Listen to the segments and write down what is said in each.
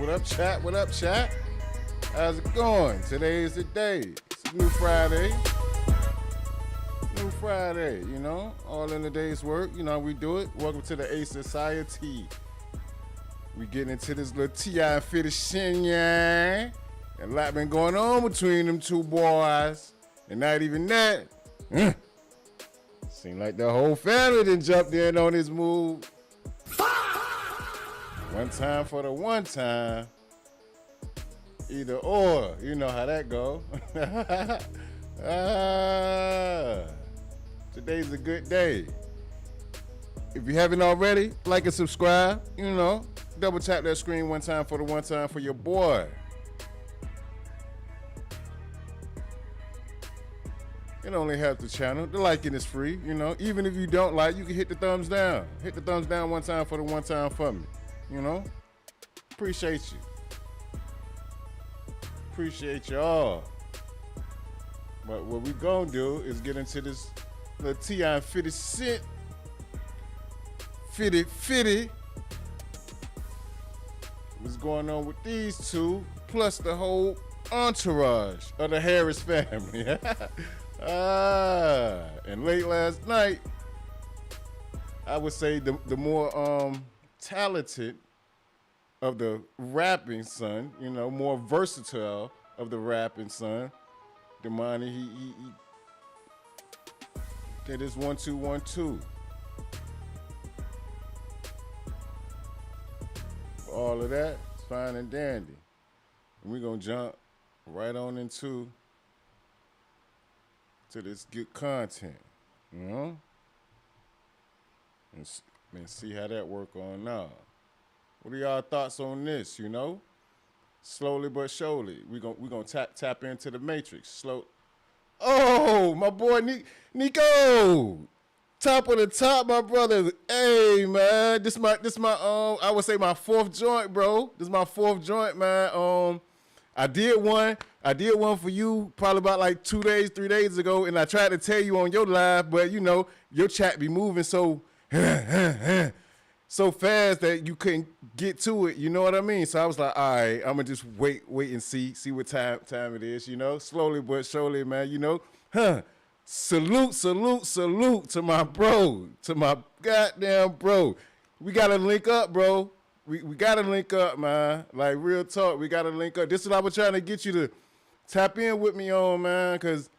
What up, chat? What up, chat? How's it going? Today is the day. It's a new Friday. New Friday, you know, all in the day's work. You know how we do it. Welcome to the A Society. We getting into this little T.I. Fitty Shenyang. And a lot been going on between them two boys. And not even that. Seem like the whole family done jumped in on this move. One time for the one time. Either or. You know how that go. Today's a good day. If you haven't already, like and subscribe. You know, double tap that screen one time for your boy. It only helps the channel. The liking is free, you know. Even if you don't like, you can hit the thumbs down. Hit the thumbs down one time for me. You know? Appreciate you. Appreciate y'all. But what we gonna do is get into this little T.I. 50 Cent. Fitty. What's going on with these two, plus the whole entourage of the Harris family. And late last night, I would say the more talented of the rapping son, you know, more versatile of the rapping son, Domani, he did his 1-2-1-2. All of that, it's fine and dandy. And we're gonna jump right on into this good content, you know? And see how that work on now. What are y'all thoughts on this, you know? Slowly but surely, we gonna tap into the matrix. Slow. Oh, my boy Nico! Top of the top, my brother. Hey, man, this my I would say my fourth joint, bro. This is my fourth joint, man. I did one for you probably about like 3 days ago, and I tried to tell you on your live, but you know, your chat be moving so so fast that you couldn't get to it, you know what I mean? So I was like, all right, I'm gonna just wait and see what time it is, you know? Slowly but surely, man, you know? Salute to my bro, to my goddamn bro. We gotta link up, bro. We gotta link up, man. Like, real talk, we gotta link up. This is what I was trying to get you to tap in with me on, man, because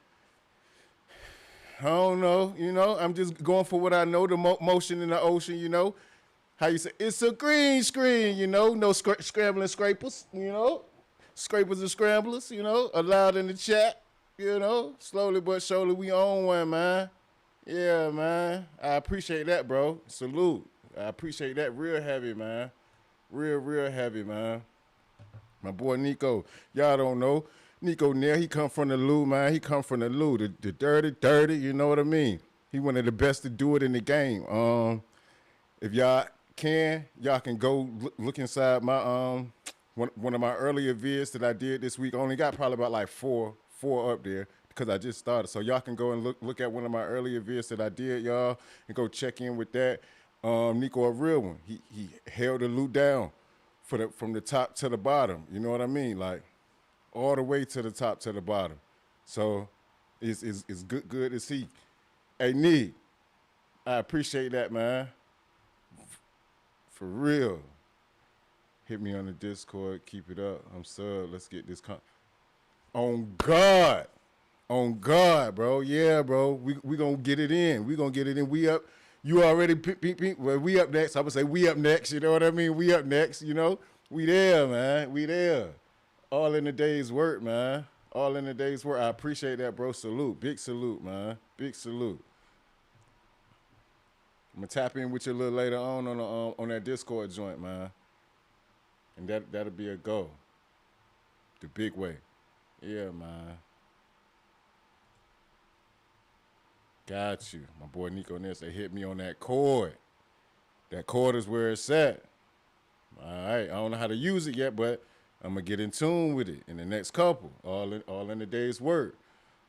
I don't know, you know, I'm just going for what I know, the motion in the ocean, you know. How you say, it's a green screen, you know, no scrambling scrapers, you know. Scrapers and scramblers, you know, allowed in the chat, you know. Slowly but surely, we own one, man. Yeah, man. I appreciate that, bro. Salute. I appreciate that real heavy, man. Real heavy, man. My boy Nico, y'all don't know. Nico Nair, he come from the Lou, man. He come from the Lou, the dirty, you know what I mean? He one of the best to do it in the game. If y'all can go look inside my one of my earlier vids that I did this week. I only got probably about like four up there because I just started. So y'all can go and look at one of my earlier vids that I did, y'all, and go check in with that. Nico, a real one. He held the loot down from the top to the bottom. You know what I mean? Like all the way to the top to the bottom. So it's good to see. Hey, Need, I appreciate that, man. For real. Hit me on the Discord. Keep it up. I'm sub. Let's get this on God. On God, bro. Yeah, bro. We gonna get it in. We gonna get it in. We up. You already well, we up next. I would say we up next. You know what I mean? We up next, you know? We there, man. We there. All in the day's work, man. All in the day's work. I appreciate that, bro. Salute. Big salute, man. Big salute. I'm gonna tap in with you a little later on that Discord joint, man. And that'll be a go. The big way. Yeah, man. Got you. My boy Nico Ness, they hit me on that chord. That chord is where it's at. All right. I don't know how to use it yet, but I'm going to get in tune with it in the next couple. All in the day's work.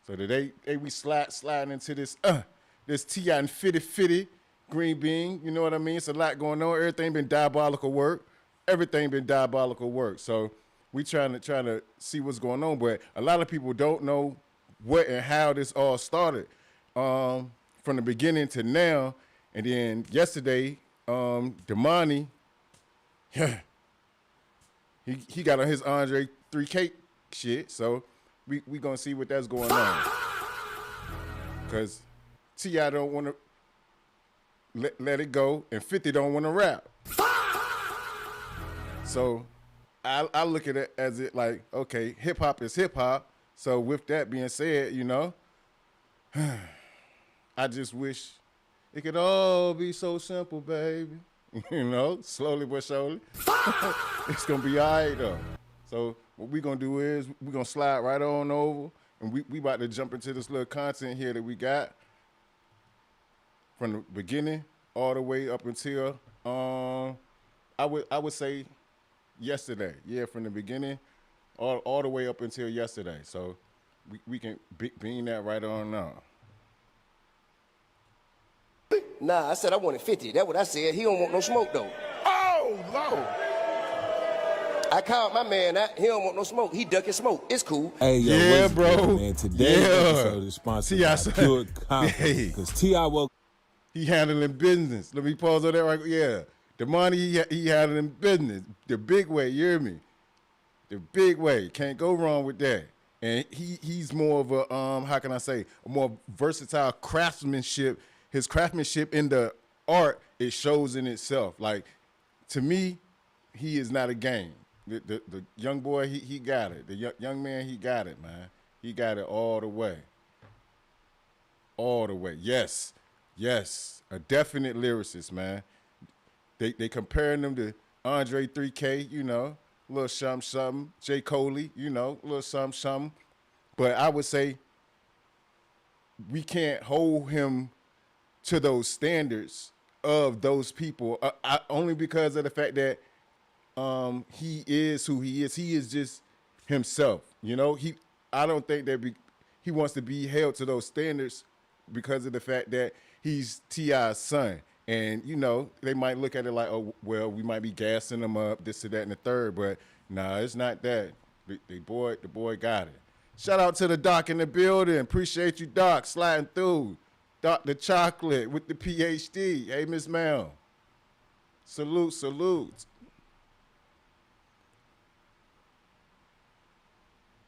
So today we sliding into this T.I. and Fitty green bean. You know what I mean? It's a lot going on. Everything been diabolical work. everything been diabolical work. So we trying to see what's going on. But a lot of people don't know what and how this all started from the beginning to now. And then yesterday, Domani, he got on his Andre 3K shit. So we gonna see what that's going on. Cause T.I. don't want to let it go, and 50 don't want to rap. So I look at it as it like, okay, hip hop is hip hop. So with that being said, you know, I just wish it could all be so simple, baby. You know, slowly but surely. It's gonna be all right though. So what we gonna do is we gonna slide right on over, and we about to jump into this little content here that we got from the beginning all the way up until I would say yesterday. Yeah, from the beginning all the way up until yesterday. So we can beam that right on now. Nah, I said I wanted 50. That's what I said. He don't want no smoke though. Oh, Lord. I called my man out. He don't want no smoke. He ducking smoke. It's cool. Hey, yo, Yeah, what's bro. good, man? Today's episode is sponsored T.I. by Pure Confidence. Hey. Because T.I. woke He handling business. Let me pause on that right. Yeah, Domani, he handling business the big way. You hear me? The big way. Can't go wrong with that. And he's more of a how can I say, a more versatile craftsmanship. His craftsmanship in the art, it shows in itself. Like, to me, he is not a game. The young boy, he got it. The young man, he got it, man. He got it all the way. All the way. Yes. Yes. A definite lyricist, man. They comparing them to Andre 3K, you know, a little something. J. Coley, you know, a little something. But I would say we can't hold him to those standards of those people, only because of the fact that he is who he is. He is just himself, you know. I don't think that he wants to be held to those standards because of the fact that he's T.I.'s son. And, you know, they might look at it like, oh, well, we might be gassing him up, this and that and the third. But, nah, it's not that. The boy got it. Shout out to the doc in the building. Appreciate you, Doc, sliding through. Dr. Chocolate with the PhD. Hey, Miss Mel. Salute.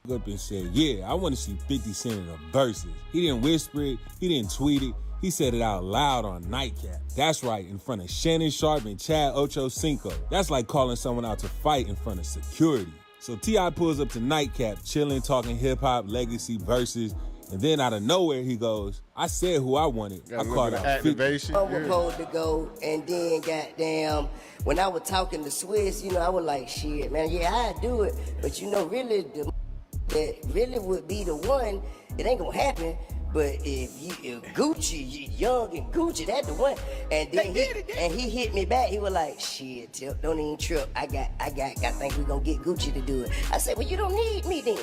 up and said, yeah, I want to see 50 Cent in the verses. He didn't whisper it. He didn't tweet it. He said it out loud on Nightcap. That's right, in front of Shannon Sharp and Chad Ochocinco. That's like calling someone out to fight in front of security. So T.I. pulls up to Nightcap, chilling, talking hip-hop, legacy, verses, and then out of nowhere he goes, I said who I wanted. I called out activation. I was supposed to go, and then goddamn, when I was talking to Swiss, you know, I was like, shit, man, yeah, I do it, but you know, really, that really would be the one, it ain't gonna happen. But if Gucci, you young and Gucci, that's the one. And then he hit me back. He was like, shit, Tip, don't even trip. I think we gonna get Gucci to do it. I said, well, you don't need me then.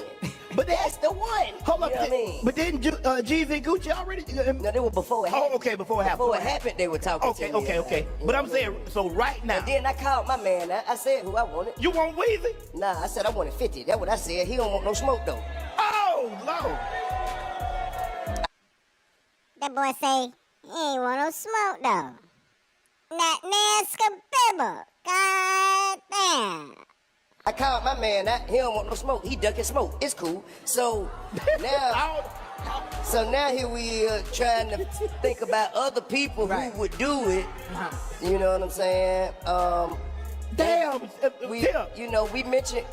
But that's the one. Hold up, you know what I mean? But didn't Jeezy and Gucci already? No, they were before it happened. Oh, okay, before it happened. Before it happened, they were talking to me. Okay. But I'm saying, so right now. And then I called my man. I said who I wanted. You want Weezy? Nah, I said I wanted 50. That's what I said. He don't want no smoke, though. Oh, Lord. That boy say, he ain't want no smoke, though. That nasty bibble. God damn. I called my man out. He don't want no smoke. He ducking smoke. It's cool. So now here we trying to think about other people who would do it. You know what I'm saying? Damn. We mentioned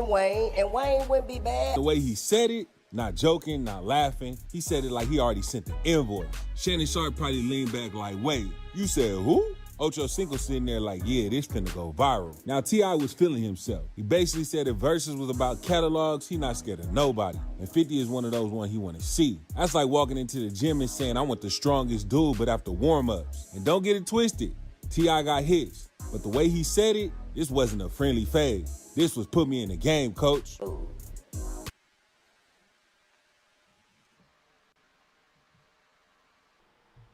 Wayne, and Wayne wouldn't be bad. The way he said it, not joking, not laughing, he said it like he already sent the invoice. Shannon Sharp probably leaned back like, wait, you said who? Ochocinco sitting there like, yeah, this finna go viral. Now, T.I. was feeling himself. He basically said if verses was about catalogs, he not scared of nobody. And 50 is one of those ones he wanna see. That's like walking into the gym and saying, I want the strongest dude, but after warm-ups. And don't get it twisted, T.I. got hits. But the way he said it, this wasn't a friendly phase. This was put me in the game, coach.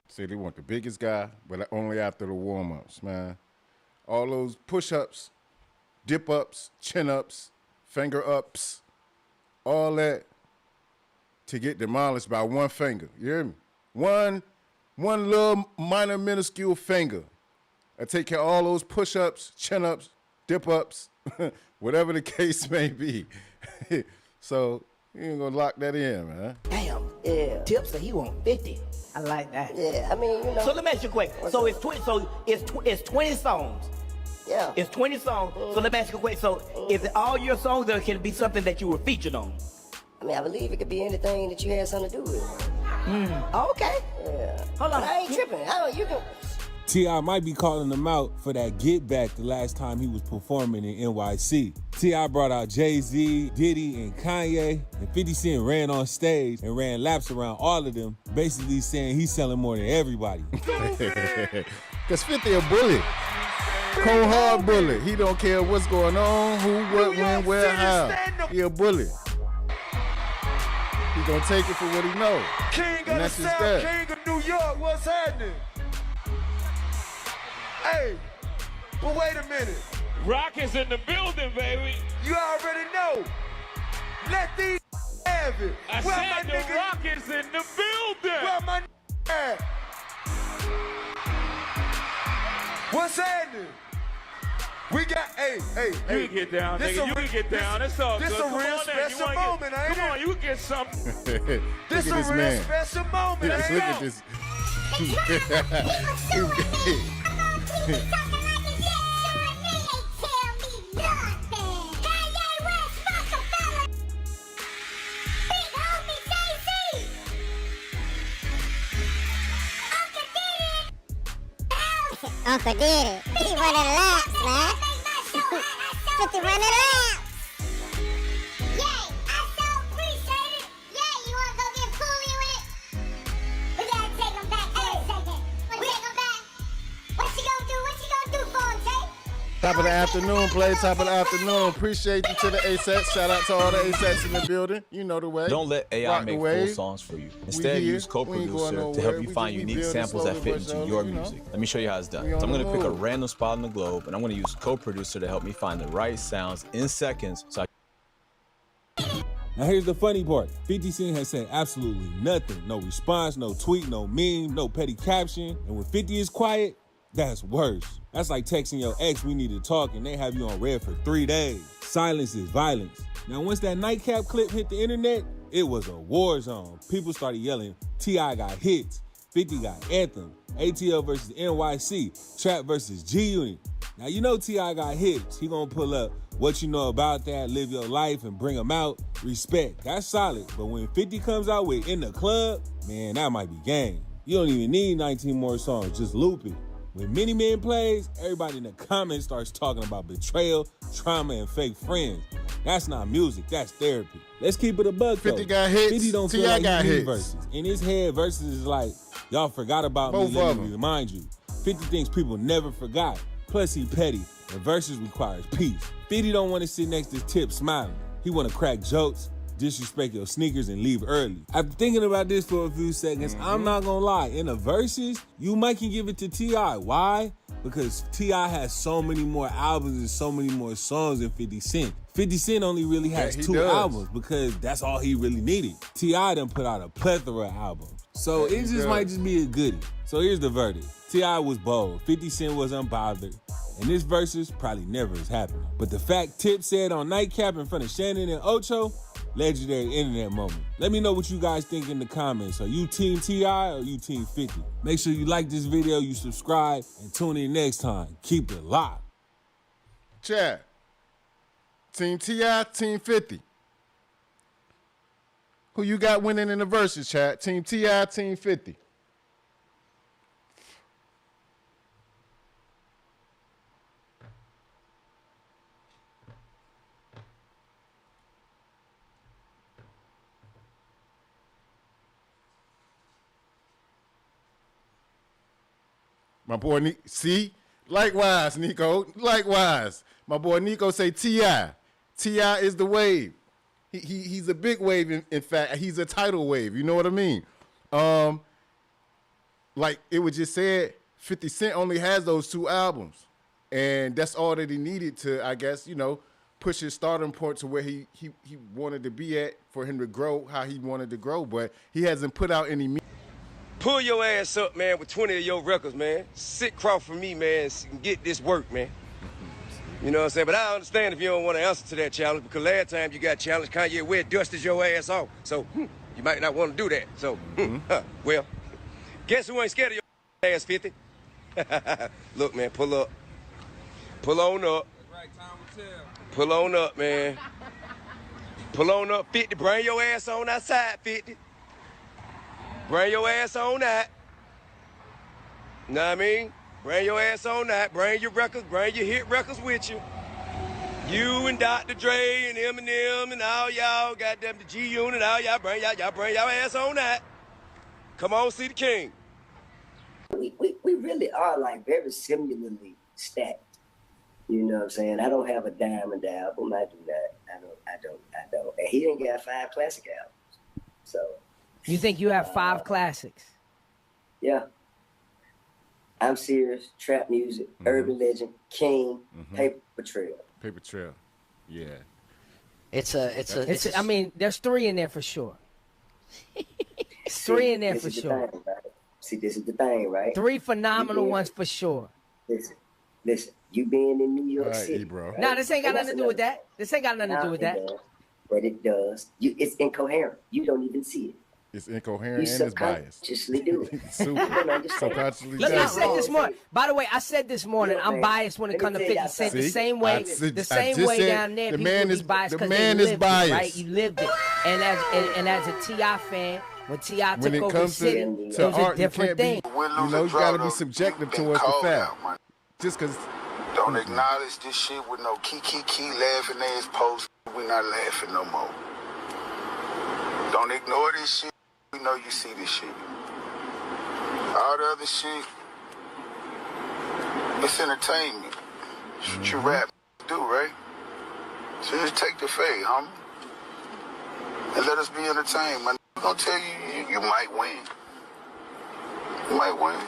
Say they want the biggest guy, but only after the warm-ups, man. all those push-ups, dip-ups, chin-ups, finger-ups, all that to get demolished by one finger. You hear me? One little minor minuscule finger. I take care of all those push-ups, chin-ups, dip-ups, whatever the case may be. So you ain't gonna lock that in, man. Damn. Yeah. Tip said he want 50. I like that. Yeah, I mean, you know. So let me ask you a question. So it's 20 songs. Yeah. It's 20 songs. So let me ask you a question. So is it all your songs, or can it be something that you were featured on? I mean, I believe it could be anything that you had something to do with. Okay. Yeah. Hold on. But I ain't tripping. You can. T.I. might be calling him out for that get back the last time he was performing in NYC. T.I. brought out Jay-Z, Diddy, and Kanye, and 50 Cent ran on stage and ran laps around all of them, basically saying he's selling more than everybody. Because 50 a bullet. Cold hard bullet. He don't care what's going on, who, what, when, where, how. He a bullet. He gonna take it for what he know. King And of the that's just South, that. King of New York, what's happening? Hey, but wait a minute. Rock is in the building, baby. You already know. Let these have it. I Where said my the nigga? Rock is in the building. Where my at? What's happening? We got, hey. You can get down, This nigga. a You re- can get down. this- It's all this good. a Come real on in. special You wanna get- moment, ain't Come on, it? you can get something. This Look a at this real man. special moment, Look ain't at it? this. Uncle did it. He running laps, man. 50 running laps. Yay, I so appreciate it. Yay, you want to go get fooly with it? We got to take him back for a second. We take him back. What you gonna do for him, Jay? Top of the afternoon, play. Top of the afternoon. Appreciate you to the ASATs. Shout out to all the ASATs in the building. You know the way. Don't let AI Rock the make full wave. songs for you. Instead, here. use We ain't going co-producer to nowhere. help you We find just- we unique building samples that slowly fit but into surely, your you know. music. Let me show you how it's done. We So on I'm the gonna pick a move. random spot on the globe, and I'm gonna use co-producer to help me find the right sounds in seconds. So Now here's the funny part. 50 Cent has said absolutely nothing. No response, no tweet, no meme, no petty caption. And when 50 is quiet, that's worse. That's like texting your ex, we need to talk, and they have you on red for 3 days. Silence is violence. Now once that nightcap clip hit the internet, it was a war zone. People started yelling, T.I. got hits, 50 got anthem, ATL versus NYC, Trap versus G-Unit. Now you know T.I. got hits. He gonna pull up what you know about that, live your life, and bring them out. Respect, that's solid. But when 50 comes out with In the Club, man, that might be game. You don't even need 19 more songs, just loop it. When Many Men plays, everybody in the comments starts talking about betrayal, trauma, and fake friends. That's not music, that's therapy. Let's keep it a buck, 50 though. got hits, 50 don't feel T.I. like got he need hits. verses. In his head, verses is like, y'all forgot about Both me, let of me them. remind you. 50 things people never forgot. Plus he petty, and verses requires peace. 50 don't want to sit next to Tip smiling. He want to crack jokes, disrespect your sneakers, and leave early. After thinking about this for a few seconds, I'm not gonna lie. In the verses, you might can give it to T.I. Why? Because T.I. has so many more albums and so many more songs than 50 Cent. 50 Cent only really has he 2 does. albums because that's all he really needed. T.I. done put out a plethora of albums. So it just does. might just be a goodie. So here's the verdict. T.I. was bold, 50 Cent was unbothered, and this versus probably never is happening. But the fact Tip said on Nightcap in front of Shannon and Ocho, legendary internet moment. Let me know what you guys think in the comments. Are you team T.I. or you team 50? Make sure you like this video, you subscribe, and tune in next time. Keep it locked. Chad. Team T.I., Team 50. Who you got winning in the verses, Chad? Team T.I., Team 50. My boy, see? Likewise, Nico. Likewise. My boy Nico say T.I. T.I. is the wave. He's a big wave. In fact, he's a tidal wave. You know what I mean? Like it was just said, 50 Cent only has those 2 albums. And that's all that he needed to, I guess, push his starting point to where he wanted to be at for him to grow how he wanted to grow. But he hasn't put out any Pull your ass up, man, with 20 of your records, man. Sit across from me, man, and get this work, man. You know what I'm saying? But I understand if you don't want to answer to that challenge, because last time you got challenged, Kanye West dusted your ass off. So you might not want to do that. So, well, guess who ain't scared of your ass, 50? Look, man, pull up. Pull on up. Pull on up, man. Pull on up, 50. Bring your ass on outside, 50. Bring your ass on out. Know what I mean? Bring your ass on out. Bring your records, bring your hit records with you. You and Dr. Dre and Eminem and all y'all, goddamn the G-Unit, all y'all bring y'all ass on out. Come on, see the king. We really are like very similarly stacked. You know what I'm saying? I don't have a diamond album. I do not. I don't. And he didn't got 5 classic albums. So. You think you have 5 classics? Yeah. I'm Serious, Trap Music, Urban Legend, King, Paper Trail. Paper Trail. Yeah. I mean, there's 3 in there for sure. 3 in there for sure. Thing, right? See, this is the thing, right? 3 phenomenal ones for sure. Listen. You being in New York City, bro. Right? Nah, this ain't got nothing to do with that. This ain't got nothing to do with that. But it does. It's incoherent. You don't even see it. It's incoherent and it's biased. Subconsciously do it. Subconsciously. Look, I said this morning. By the way, I said this morning, I'm biased when it comes to 50 Cent. The same way, down there, the people man be is biased because man they is lived biased. it, right? You lived it. And as a T.I. fan, when T.I. When took it over comes City, to it was art, a different thing. You got to be subjective towards the fact. Just because. Don't acknowledge this shit with no key laughing ass post. We not laughing no more. Don't ignore this shit. We know you see this shit. All the other shit, it's entertainment. That's what you rap do, right? So just take the fade, homie. And let us be entertained, man. I'm gonna tell you, you might win. You might win.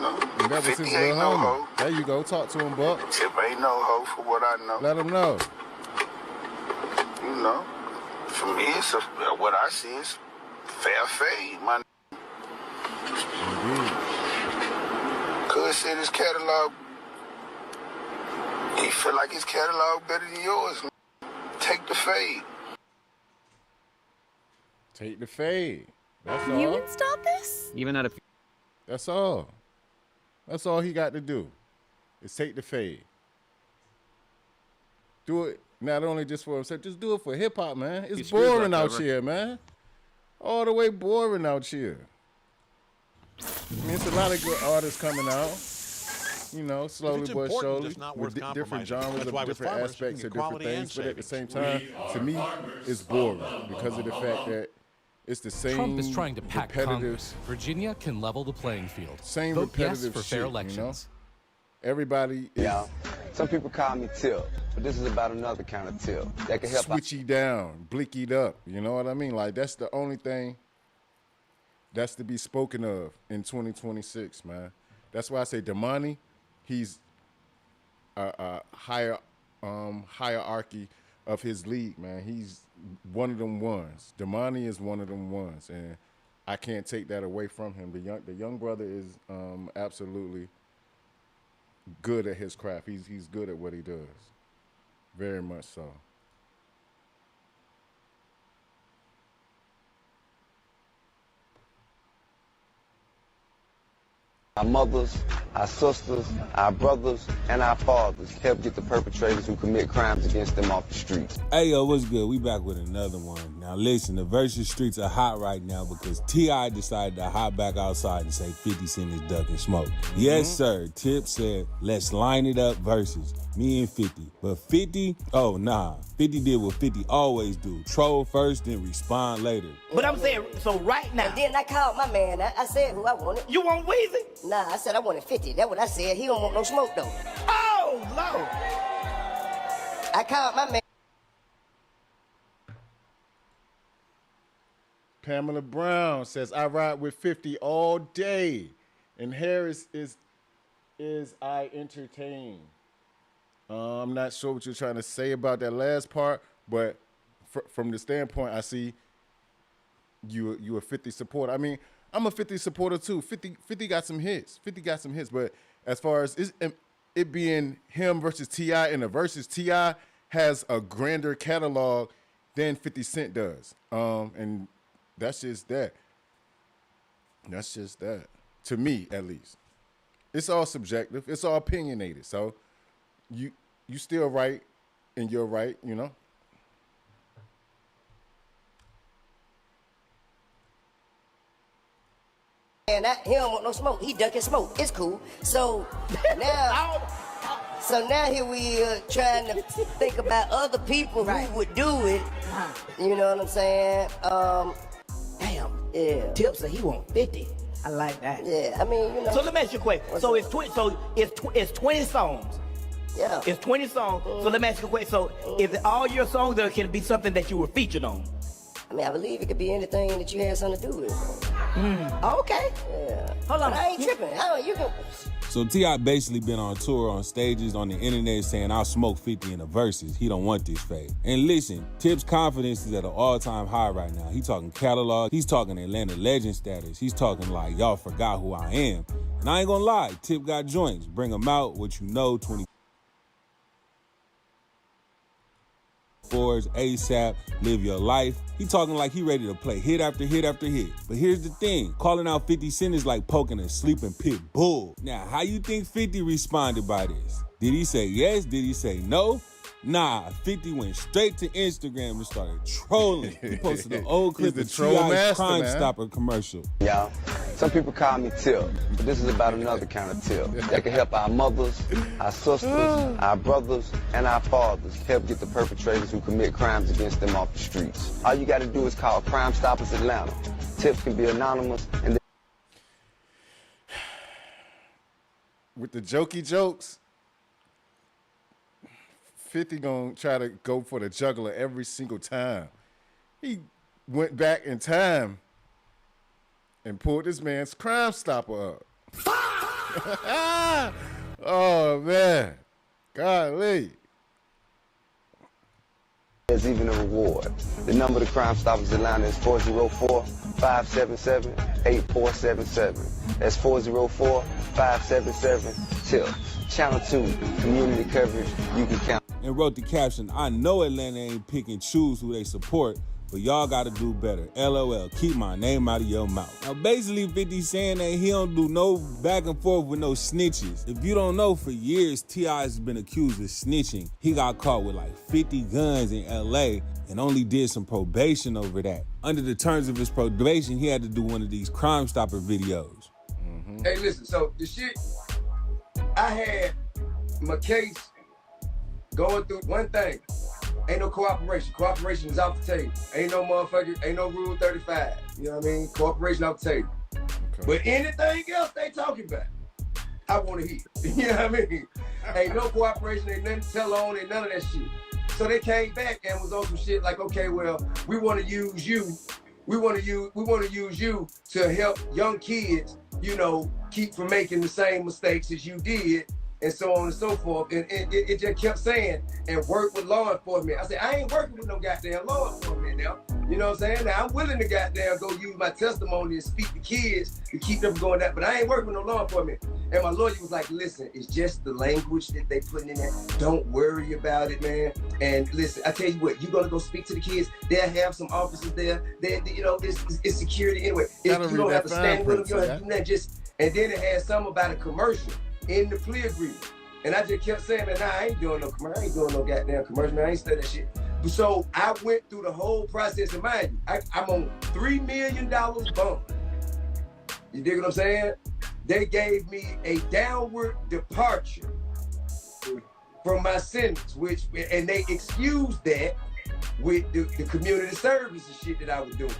And that was his little homie. There you go. Talk to him, Buck. Tip ain't no hoe for what I know. Let him know. You know, for me, it's what I see is fair fade, my Cuz said his catalog, he feel like his catalog better than yours. Take the fade. Take the fade. That's all. You installed this? Even at a. That's all. That's all he got to do is take the fade. Do it not only just for himself, just do it for hip hop, man. It's boring out here, man. All the way boring out here. I mean, it's a lot of good artists coming out. You know, slowly but surely, with different genres of different aspects of different things. But at the same time, to me, it's boring because of the fact that it's the same. Trump is trying to pack Congress. Virginia can level the playing field. Same Vote repetitive yes for fair shit, elections. Everybody is some people call me Tip, but this is about another kind of Tip that can help. Switchy down, blickied up. You know what I mean? Like that's the only thing that's to be spoken of in 2026, man. That's why I say Domani, he's a higher hierarchy of his league, man. He's one of them ones. Domani is one of them ones, and I can't take that away from him. The young brother is absolutely good at his craft. He's good at what he does, very much so. Our mothers, our sisters, our brothers, and our fathers help get the perpetrators who commit crimes against them off the streets. Hey, yo, what's good? We back with another one. Now, listen, the versus streets are hot right now because T.I. decided to hop back outside and say 50 Cent is ducking smoke. Yes, sir. Tip said, let's line it up versus me and 50. But 50, oh, nah. 50 did what 50 always do. Troll first, then respond later. But I'm saying, so right now. And then I called my man. I said who I wanted. You want Weezy? Nah, I said I wanted 50. That's what I said. He don't want no smoke, though. Oh, Lord. I called my man. Pamela Brown says, I ride with 50 all day. And Harris is is I entertain. I'm not sure what you're trying to say about that last part, but from the standpoint, I see you a 50 supporter. I mean, I'm a 50 supporter too. 50 got some hits. 50 got some hits, but as far as it being him versus T.I. in the versus, T.I. has a grander catalog than 50 Cent does. And that's just that. That's just that. To me, at least. It's all subjective. It's all opinionated. So you still right and you're right, you know? And he don't want no smoke. He ducking smoke. It's cool. So now, here we are trying to think about other people who would do it. You know what I'm saying? Damn. Yeah. Tip said he want 50. I like that. Yeah. I mean, you know. So let me ask you a question. So it's 20 songs. Yeah. It's 20 songs. So let me ask you a question. So is it all your songs, or can it be something that you were featured on? I mean, I believe it could be anything that you had something to do with. Okay. Yeah. Hold on. But I ain't tripping. You can. So T.I. basically been on tour, on stages, on the internet saying, I'll smoke 50 in the verses. He don't want this fade. And listen, Tip's confidence is at an all-time high right now. He talking catalog. He's talking Atlanta legend status. He's talking like, y'all forgot who I am. And I ain't gonna lie, Tip got joints. Bring them out, what you know, 24s, ASAP, live your life. He talking like he ready to play hit after hit after hit. But here's the thing, calling out 50 Cent is like poking a sleeping pit bull. Now, how you think 50 responded by this? Did he say yes? Did he say no? Nah, 50 went straight to Instagram and started trolling. He posted an old clip of T.I.'s Crime Stopper commercial. Y'all, some people call me Tip, but this is about another kind of tip that can help our mothers, our sisters, our brothers, and our fathers help get the perpetrators who commit crimes against them off the streets. All you got to do is call Crime Stoppers Atlanta. Tips can be anonymous and with the jokey jokes, 50 gonna try to go for the juggler every single time. He went back in time and pulled this man's Crime Stopper up. Oh, man. Golly. there's even a reward. The number of Crime Stoppers Atlanta is 404-577-8477. That's 404-577-TIP. Channel 2, community coverage you can count. And wrote the caption, I know Atlanta ain't pick and choose who they support, but y'all gotta do better. LOL, keep my name out of your mouth. Now basically 50 saying that he don't do no back and forth with no snitches. If you don't know, for years T.I. has been accused of snitching. He got caught with like 50 guns in LA and only did some probation over that. Under the terms of his probation, he had to do one of these Crime Stopper videos. Mm-hmm. Hey, listen, so the shit, I had my case going through one thing. Ain't no cooperation. Cooperation is off the table. Ain't no motherfucker, ain't no Rule 35. You know what I mean? Cooperation off the table. Okay. But anything else they talking about, I want to hear. You know what I mean? Ain't no cooperation, ain't nothing to tell on, ain't none of that shit. So they came back and was on some shit like, okay, well, we want to use you. We want to use you to help young kids, you know, keep from making the same mistakes as you did, and so on and so forth. And it just kept saying, and work with law enforcement. I said, I ain't working with no goddamn law enforcement now. You know what I'm saying? Now, I'm willing to goddamn go use my testimony and speak to kids to keep them from going that, but I ain't working with no law enforcement. And my lawyer was like, listen, it's just the language that they put in there. Don't worry about it, man. And listen, I tell you what, you're gonna go speak to the kids. They'll have some officers there. You know, it's security anyway. If you don't have to stand with them, you don't have to do that. And then it had something about a commercial in the plea agreement. And I just kept saying, man, nah, I ain't doing no commercial. I ain't doing no goddamn commercial, man. I ain't studying that shit. So I went through the whole process, and mind you, I'm on $3 million bond. You dig what I'm saying? They gave me a downward departure from my sentence, and they excused that with the community service and shit that I was doing.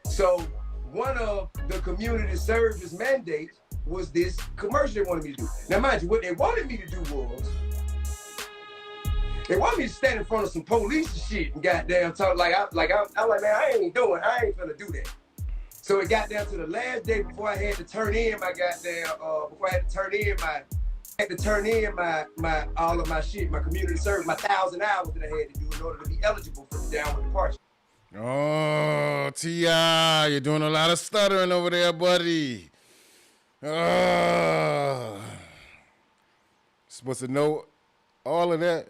So one of the community service mandates was this commercial they wanted me to do. Now, mind you, what they wanted me to do was, they wanted me to stand in front of some police and shit and goddamn talk I'm like, man, I ain't finna do that. So it got down to the last day before I had to turn in my my all of my shit, my community service, my 1,000 hours that I had to do in order to be eligible for the downward departure. Oh, T.I., you're doing a lot of stuttering over there, buddy. Supposed to know all of that,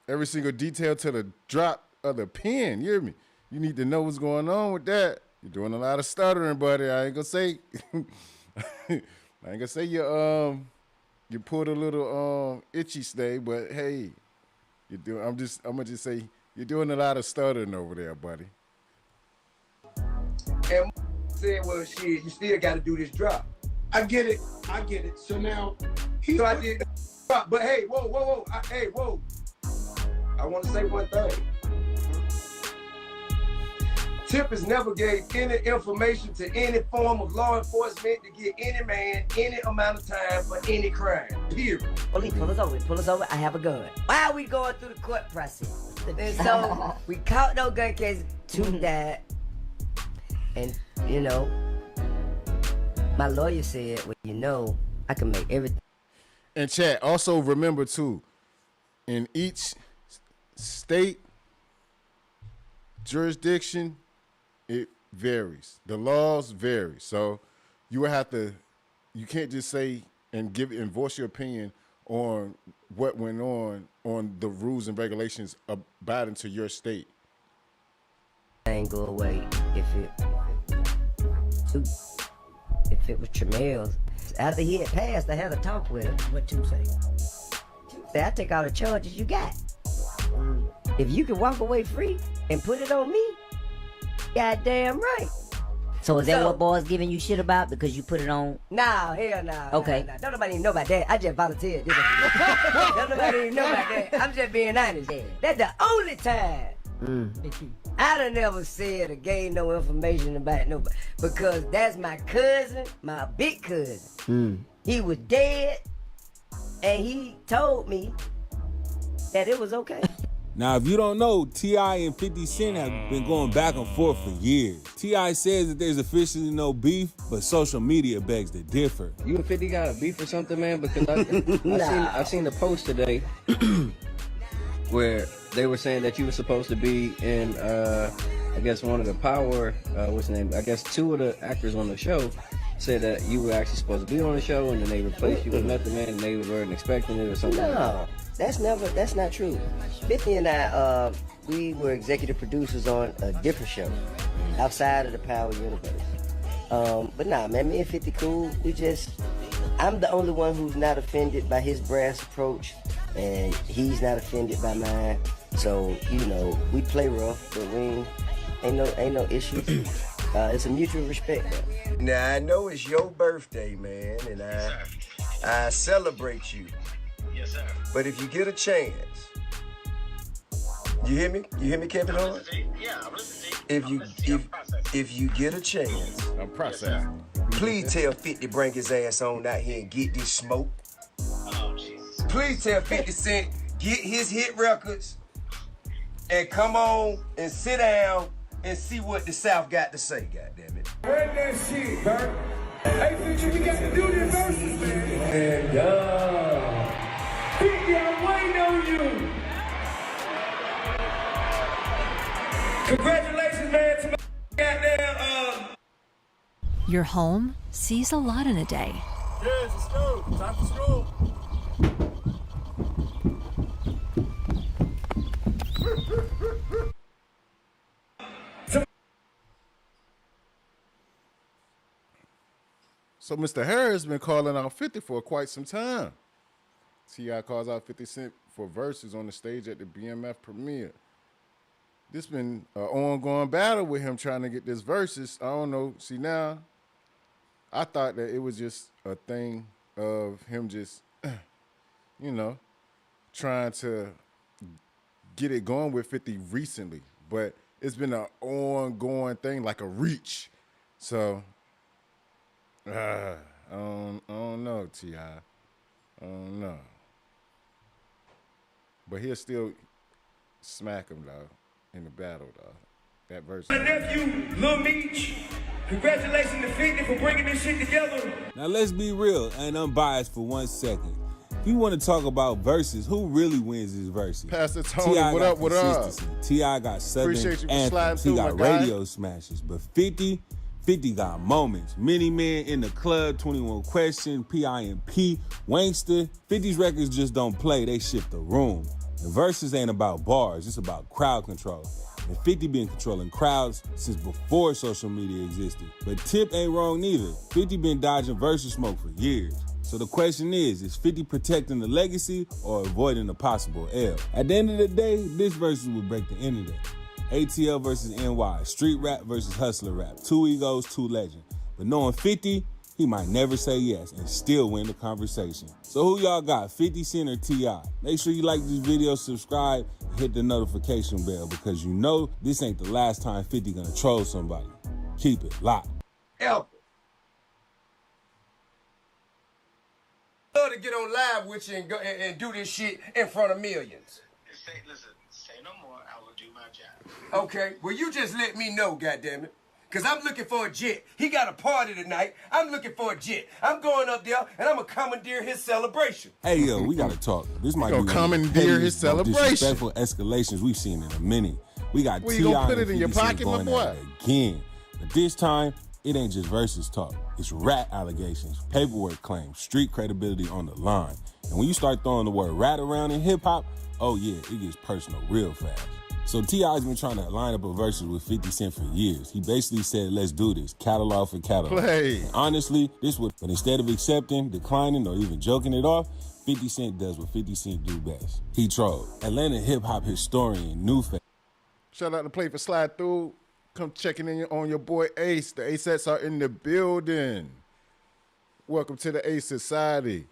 every single detail to the drop of the pen. You hear me? You need to know what's going on with that. You're doing a lot of stuttering, buddy. I ain't gonna say. You pulled a little itchy stay, but hey, I'm gonna just say you're doing a lot of stuttering over there, buddy. And said, well, shit, you still got to do this drop. I get it. So now, So I did, but hey, whoa. I want to say one thing. Tip has never gave any information to any form of law enforcement to get any man any amount of time for any crime, period. Police, pull us over, I have a gun. While we going through the court process. And so we caught no gun cases, 2 died. And, my lawyer said, well, I can make everything. And chat, also remember too, in each state jurisdiction, it varies. The laws vary. So you can't just say and voice your opinion on what went on the rules and regulations abiding to your state. Ain't go away if it was Tramel's. After he had passed, I had a talk with him. What to say? I take all the charges you got. If you can walk away free and put it on me, goddamn right. So is that what boys giving you shit about because you put it on? Nah, hell no. Okay. Nah. Don't nobody even know about that. I just volunteered. Don't nobody even know about that. I'm just being honest. That's the only time I done never said or gave no information about nobody because that's my cousin, my big cousin. He was dead, and he told me that it was okay. Now, if you don't know, T.I. and 50 Cent have been going back and forth for years. T.I. says that there's officially no beef, but social media begs to differ. You and 50 got a beef or something, man? Because I seen the post today where they were saying that you were supposed to be in, I guess, one of the Power, what's the name? I guess 2 of the actors on the show said that you were actually supposed to be on the show, and then they replaced you with Method Man, and they weren't expecting it or something. No, that's not true. 50 and I, we were executive producers on a different show outside of the Power universe. But nah, man, me and 50 cool. I'm the only one who's not offended by his brass approach, and he's not offended by mine. So, we play rough, but we ain't no issues. It's a mutual respect, though. Now, I know it's your birthday, man, and I celebrate you. Yes, sir. But if you get a chance, you hear me? You hear me, Kevin Hart? Yeah, I'm listening. If you get a chance, I'm processing. Please tell 50 bring his ass on out here and get this smoke. Oh, Jesus. Please tell 50 Cent get his hit records and come on and sit down and see what the South got to say, goddammit. Heard that shit, Bert. Hey, 50, we got to do this versus, man. And 50, I'm waiting on you. Congratulations, man, to my goddamn, Your home sees a lot in a day. Yes, let's go. Time for school. So Mr. Harris been calling out 50 for quite some time. T.I. calls out 50 Cent for verses on the stage at the BMF premiere. This been an ongoing battle with him trying to get this verses. I don't know. See, now, I thought that it was just a thing of him just, trying to get it going with 50 recently. But it's been an ongoing thing, like a reach. So, I don't know, T.I. I don't know. But he'll still smack him, though, in the battle, though. that verse. My nephew, Lil Meech, congratulations to 50 for bringing this shit together. Now let's be real and unbiased for 1 second. If you want to talk about verses, who really wins these verses? Pastor Tony, T.I. what got up, what up? T.I. got Southern Appreciate you for sliding anthems. He through, got my guy. radio smashes. But 50 got moments. Many Men in the Club, 21 Question, PIMP, Wangster. 50's records just don't play, they shift the room. The verses ain't about bars, it's about crowd control. And 50 been controlling crowds since before social media existed. But Tip ain't wrong neither. 50 been dodging versus smoke for years. So the question is 50 protecting the legacy or avoiding a possible L? At the end of the day, this versus will break the internet. ATL versus NY, street rap versus hustler rap, 2 egos, 2 legends. But knowing 50, he might never say yes and still win the conversation. So who y'all got, 50 Cent or T.I.? Make sure you like this video, subscribe, and hit the notification bell because you know this ain't the last time 50 gonna troll somebody. Keep it locked. Help. Love to get on live with you and go and do this shit in front of millions. Say no more. I will do my job. Okay, well you just let me know, goddammit. Cause I'm looking for a jet. He got a party tonight. I'm looking for a jet. I'm going up there and I'm gonna commandeer his celebration. Hey yo, we gotta talk. This might be one of the commandeer his pettiest, most celebration. disrespectful escalations we've seen in a minute. We got Well, T.I. you gonna put and it in your 50 Cent pocket, my going boy? at it again. But this time, it ain't just versus talk. It's rat allegations, paperwork claims, street credibility on the line. And when you start throwing the word rat around in hip hop, oh yeah, it gets personal real fast. So T.I.'s been trying to line up a versus with 50 Cent for years. He basically said, let's do this, catalog for catalog. Play. And honestly, this would, but instead of accepting, declining, or even joking it off, 50 Cent does what 50 Cent do best. He trolled. Atlanta hip-hop historian, Newface. Shout out to Play for Slide Through. Come checking in on your boy Ace. The Acettes are in the building. Welcome to the Ace Society.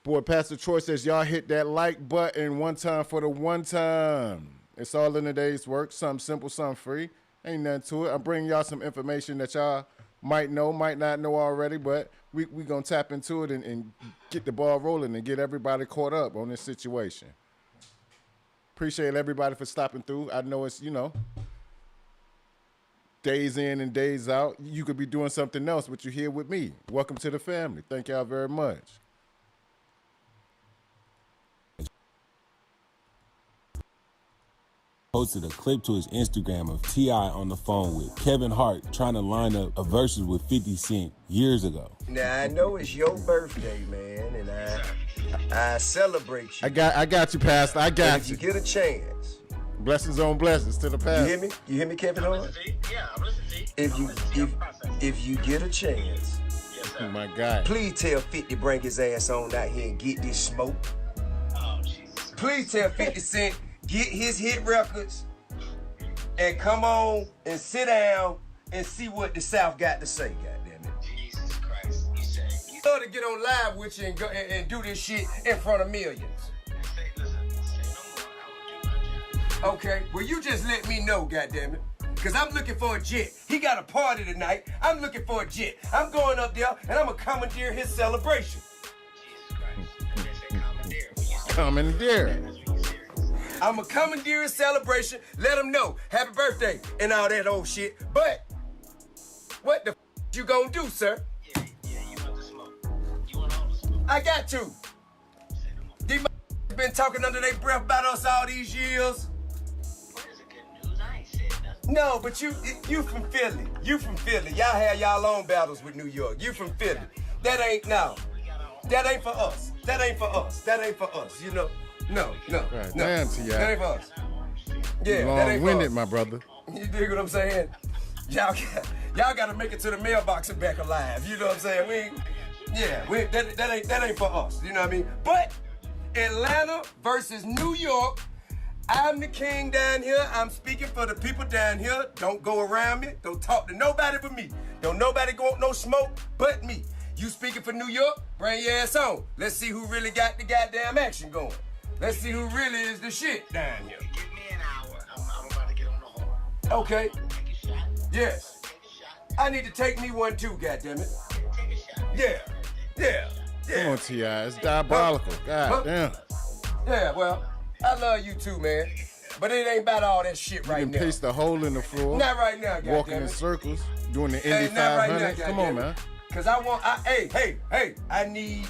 Boy, Pastor Troy says, y'all hit that like button one time for the one time. It's all in the day's work. Something simple, something free. Ain't nothing to it. I'm bringing y'all some information that y'all might know, might not know already, but we going to tap into it and get the ball rolling and get everybody caught up on this situation. Appreciate everybody for stopping through. I know it's, days in and days out. You could be doing something else, but you're here with me. Welcome to the family. Thank y'all very much. Posted a clip to his Instagram of T.I. on the phone with Kevin Hart trying to line up a versus with 50 Cent years ago. Now I know it's your birthday, man, and I celebrate you. I got you, Pastor. I got if you. you get a chance. Blessings on blessings to the past. You hear me? You hear me, Kevin Hart? Yeah, I'm listening to you. If you get a chance, oh my God. Please tell 50 bring his ass on out here and get this smoke. Oh, Jesus. Please tell 50 Cent get his hit records and come on and sit down and see what the South got to say, goddammit. Jesus Christ. You say. Love to get on live with you and go and do this shit in front of millions. Say no more. I will do my job. Okay, well you just let me know, goddammit. Cause I'm looking for a jet. He got a party tonight. I'm looking for a jet. I'm going up there and I'm gonna commandeer his celebration. Jesus Christ. When they say commandeer. Commandeer. I'm gonna commandeer his celebration. Let him know happy birthday and all that old shit. But what the you gonna do, sir? Yeah, you want the smoke. You want all the smoke. I got to. These been talking under their breath about us all these years. What is it good news? I ain't said nothing. No, but you from Philly. You from Philly. Y'all have y'all own battles with New York. You from Philly. That ain't That ain't for us. That ain't for us. That ain't for us. No. Right, No. damn, T.I. That ain't for us. Yeah, that ain't for Long-winded, us. my brother. You dig what I'm saying? Y'all got to make it to the mailbox and back alive. You know what I'm saying? That ain't for us. You know what I mean? But Atlanta versus New York. I'm the king down here. I'm speaking for the people down here. Don't go around me. Don't talk to nobody but me. Don't nobody go no smoke but me. You speaking for New York? Bring your ass on. Let's see who really got the goddamn action going. Let's see who really is the shit down here. Give me an hour. I'm about to get on the horn. Okay. Take a shot. Yes. Take a shot. I need to take me one too, goddammit. Take a shot. Yeah. Come on, T.I. It's diabolical. God damn. Yeah, well, I love you too, man. But it ain't about all that shit right You now. paste a hole in the floor. Not right now, goddammit. Walking in circles, doing the Indy Not right 500. now, Come on, goddammit. man. Cause I want, hey, I need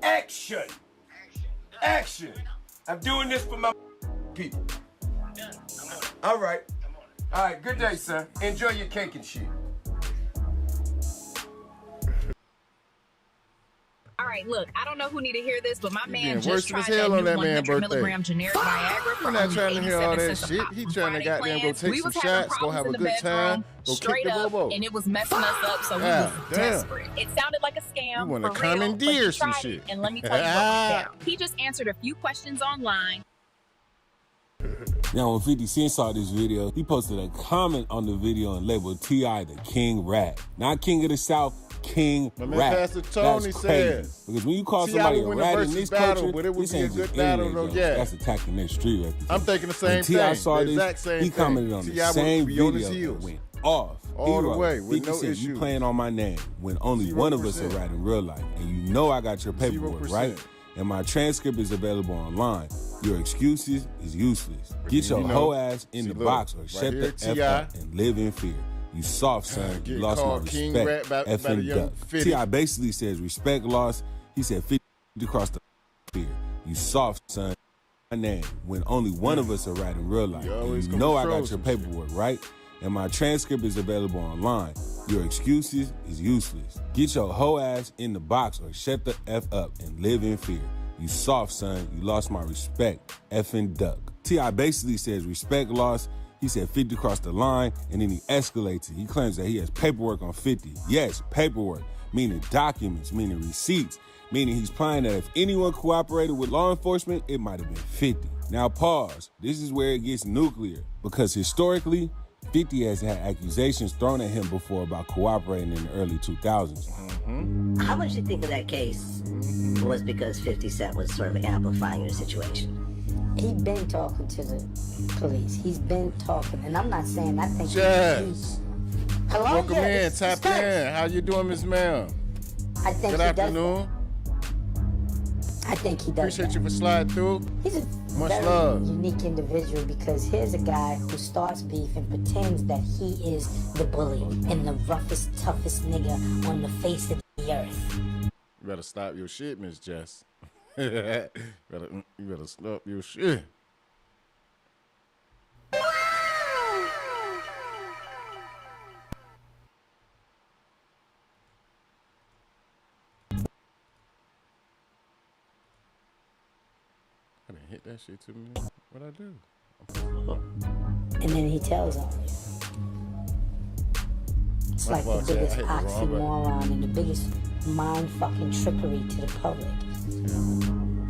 action. Action. I'm doing this for my people. All right. All right, good day, son. Enjoy your cake and shit. All right, look, I don't know who need to hear this, but my man worse just than tried hell that on new that man 100 birthday. milligram generic Viagra for We're not only trying to hear all 87 that cents a shit. pop He from trying to Friday goddamn go plans. take We some was having shots, go problems have in a the good time, bedroom, go kick straight the up, bobo. and it was messing us up, so we God was damn. desperate. It sounded like a scam, You wanna for real, commandeer but he some tried shit. it, and let me tell you what went down. He just answered a few questions online. Now, when 50 Cent saw this video, he posted a comment on the video and labeled T.I. the King Rap. Not King of the South, King My man Rap. Pastor Tony That's said. crazy. Because when you call T.I. somebody would a win the rat in versus this battle, culture, but it would this be a ain't good just battle, internet though, jokes. yeah. That's attacking their street reputation. I'm thinking the same When T.I. thing, saw the this, exact same he thing. commented on the T.I. would same be on his video heels. that went off. All the He wrote, way, with 50 no Cent, you issue. playing on my name when only one of us are 0%. right in real life. And you know I got your paperwork, 0%. right? And my transcript is available online. Your excuses is useless. Get your you know, whole ass in see, the look, box or right shut here, the F T.I. up and live in fear. You soft, son. You Getting lost my called King respect. Rap by the Effing young duck. 50. T.I. basically says respect lost. He said 50 across the fear. You soft, son. My name when only one of us are right in real life. You And always you gonna know I troll got your some shit. paperwork, right? And my transcript is available online. Your excuses is useless. Get your whole ass in the box or shut the F up and live in fear. You soft, son. You lost my respect. Effing duck. T.I. basically says respect lost. He said 50 crossed the line, and then he escalates it. He claims that he has paperwork on 50. Yes, paperwork, meaning documents, meaning receipts, meaning he's implying that if anyone cooperated with law enforcement, it might have been 50. Now pause. This is where it gets nuclear, because historically, 50 has had accusations thrown at him before about cooperating in the early 2000s. How much do you think of that case was because 50 Cent was sort of amplifying the situation? He's been talking to the police. He's been talking, and I'm not saying I think. Jazz. Hello, Welcome yeah, in, it's tap Spurs. in. How you doing, Miss Ma'am? I think Good he afternoon. I think he does. Appreciate you for sliding through. He's a Much very love. unique individual because here's a guy who starts beef and pretends that he is the bully and the roughest, toughest nigga on the face of the earth. You better stop your shit, Miss Jess. you better stop your shit. I didn't hit that shit too many. What'd I do? And then he tells on you. It's My like fault, the Chad. I biggest hit the wrong button. oxymoron and the biggest mind fucking trickery to the public.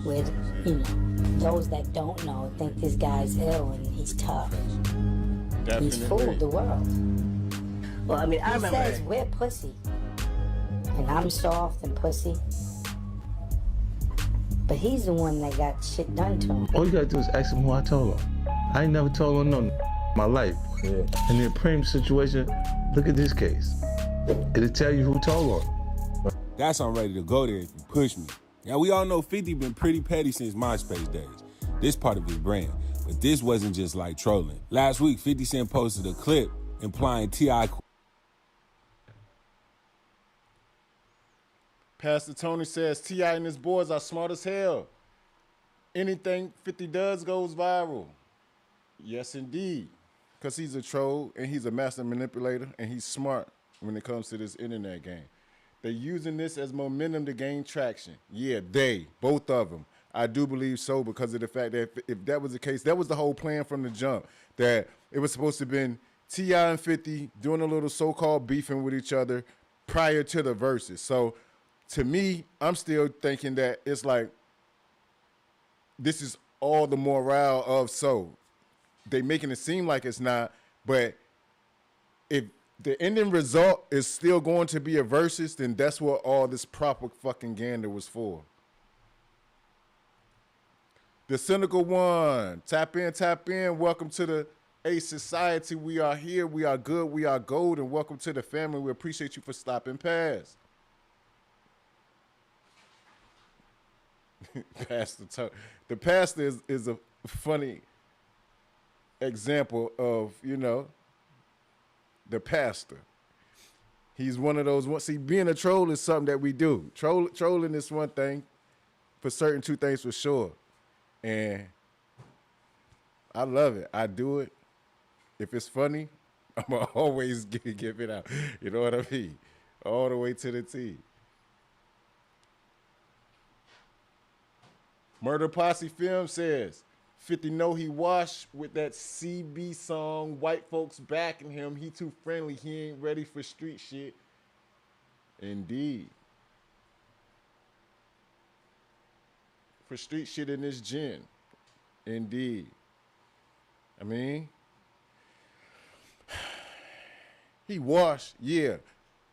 With, you know, those that don't know think this guy's ill and he's tough. He's fooled the world. Well, I mean, I He remember. says we're pussy. And I'm soft and pussy. But he's the one that got shit done to him. All you gotta do is ask him who I told her. I ain't never told her no my life. In the Prem situation, look at this case. It'll tell you who told her. That's I'm ready to go there if you push me. Now, we all know 50 been pretty petty since MySpace days. This part of his brand. But this wasn't just like trolling. Last week, 50 Cent posted a clip implying T.I. Pastor Tony says T.I. and his boys are smart as hell. Anything 50 does goes viral. Yes, indeed. Because he's a troll and he's a master manipulator and he's smart when it comes to this internet game. They're using this as momentum to gain traction. Yeah, both of them. I do believe so because of the fact that if that was the case, that was the whole plan from the jump, that it was supposed to have been T.I. and 50 doing a little so-called beefing with each other prior to the verses. So to me, I'm still thinking that it's like this is all the morale of so. They making it seem like it's not, but if the ending result is still going to be a versus, then that's what all this proper fucking gander was for. The cynical one, tap in. Welcome to the A Society. We are here. We are good. We are gold. And welcome to the family. We appreciate you for stopping past. The pastor is a funny. example of, the pastor. He's one of those. See, being a troll is something that we do. Trolling is one thing, for certain two things for sure. And I love it. I do it. If it's funny, I'm going to always give it out. You know what I mean? All the way to the T. Murder Posse Film says, 50 know he washed with that CB song. White folks backing him. He too friendly. He ain't ready for street shit. Indeed. For street shit in this gen. Indeed. I mean, he washed, yeah.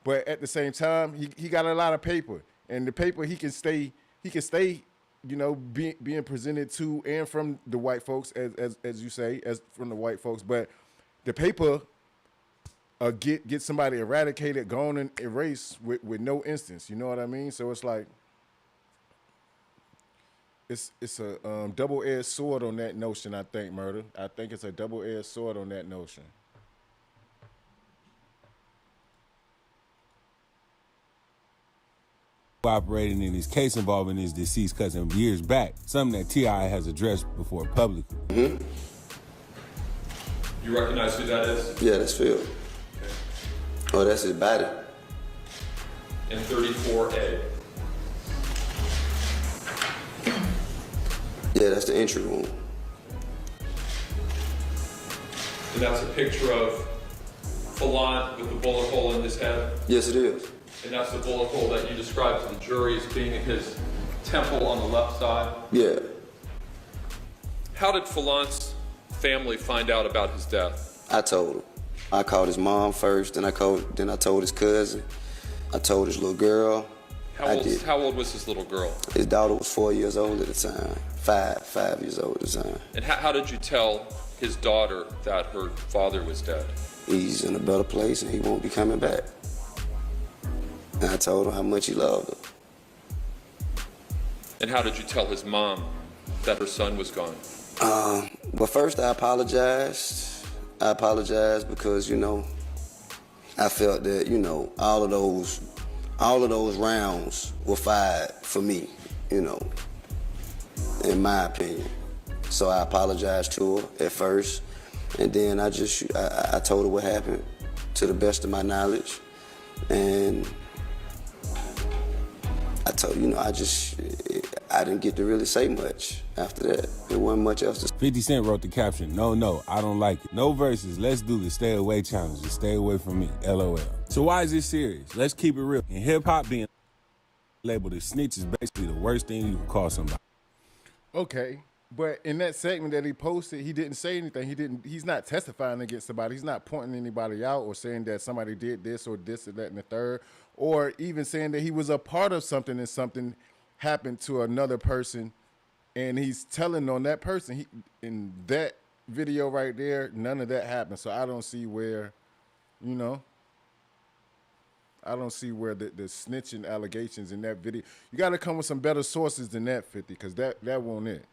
But at the same time, he got a lot of paper. And the paper he can stay, being presented to and from the white folks, as you say, as from the white folks. But the paper get somebody eradicated, gone and erased with no instance. You know what I mean? So it's like it's a double-edged sword on that notion, I think, Murder. I think it's a double-edged sword on that notion. Operating in his case involving his deceased cousin years back, something that T.I. has addressed before publicly. Mm-hmm. You recognize who that is? Yeah, that's Phil. Okay. Oh, that's his body. And 34A. Yeah, that's the entry wound. And that's a picture of Falant with the bullet hole in his head? Yes, it is. And that's the bullet hole that you described to the jury as being in his temple on the left side? Yeah. How did Falant's family find out about his death? I told him. I called his mom first, then I told his cousin. I told his little girl. How old was his little girl? His daughter was 4 years old at the time. Five years old at the time. And how did you tell his daughter that her father was dead? He's in a better place and he won't be coming back. And I told him how much he loved her. And how did you tell his mom that her son was gone? Well, first I apologized. I apologized because, I felt that, all of those rounds were fired for me, in my opinion. So I apologized to her at first. And then I told her what happened to the best of my knowledge. And I told I didn't get to really say much after that. There wasn't much else to say. 50 Cent wrote the caption, no, I don't like it. No verses, let's do the stay away challenge. Just stay away from me, LOL. So why is this serious? Let's keep it real. In hip-hop, being labeled a snitch is basically the worst thing you can call somebody. Okay, but in that segment that he posted, he didn't say anything. He's not testifying against somebody. He's not pointing anybody out or saying that somebody did this or this or that and the third, or even saying that he was a part of something and something happened to another person, and he's telling on that person. In that video right there, none of that happened. So I don't see where, I don't see where the snitching allegations in that video. You got to come with some better sources than that, 50, because that won't it.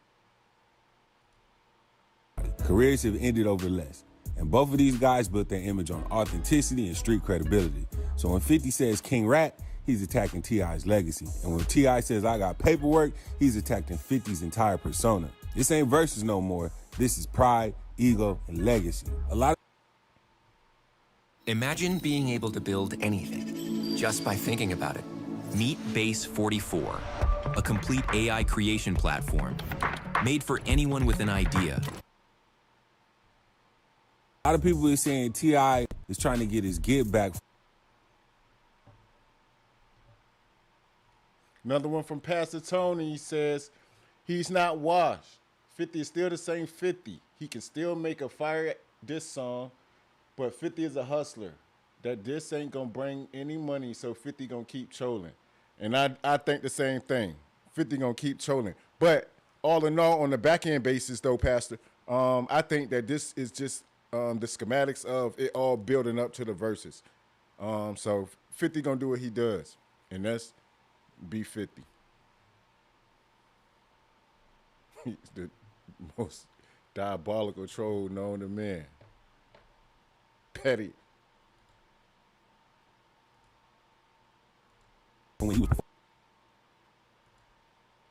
Careers have ended over less. And both of these guys built their image on authenticity and street credibility. So when 50 says King Rat, he's attacking T.I.'s legacy. And when T.I. says I got paperwork, he's attacking 50's entire persona. This ain't verses no more. This is pride, ego, and legacy. Imagine being able to build anything just by thinking about it. Meet Base 44, a complete AI creation platform made for anyone with an idea. A lot of people are saying T.I. is trying to get his get back. Another one from Pastor Tony. He says, he's not washed. 50 is still the same 50. He can still make a fire diss song, but 50 is a hustler. That diss ain't going to bring any money, so 50 going to keep trolling. And I think the same thing. 50 going to keep trolling. But all in all, on the back-end basis, though, Pastor, I think that this is just the schematics of it all building up to the verses. So 50 going to do what he does, and that's be 50. He's the most Diabolical troll known to man. Petty. When he was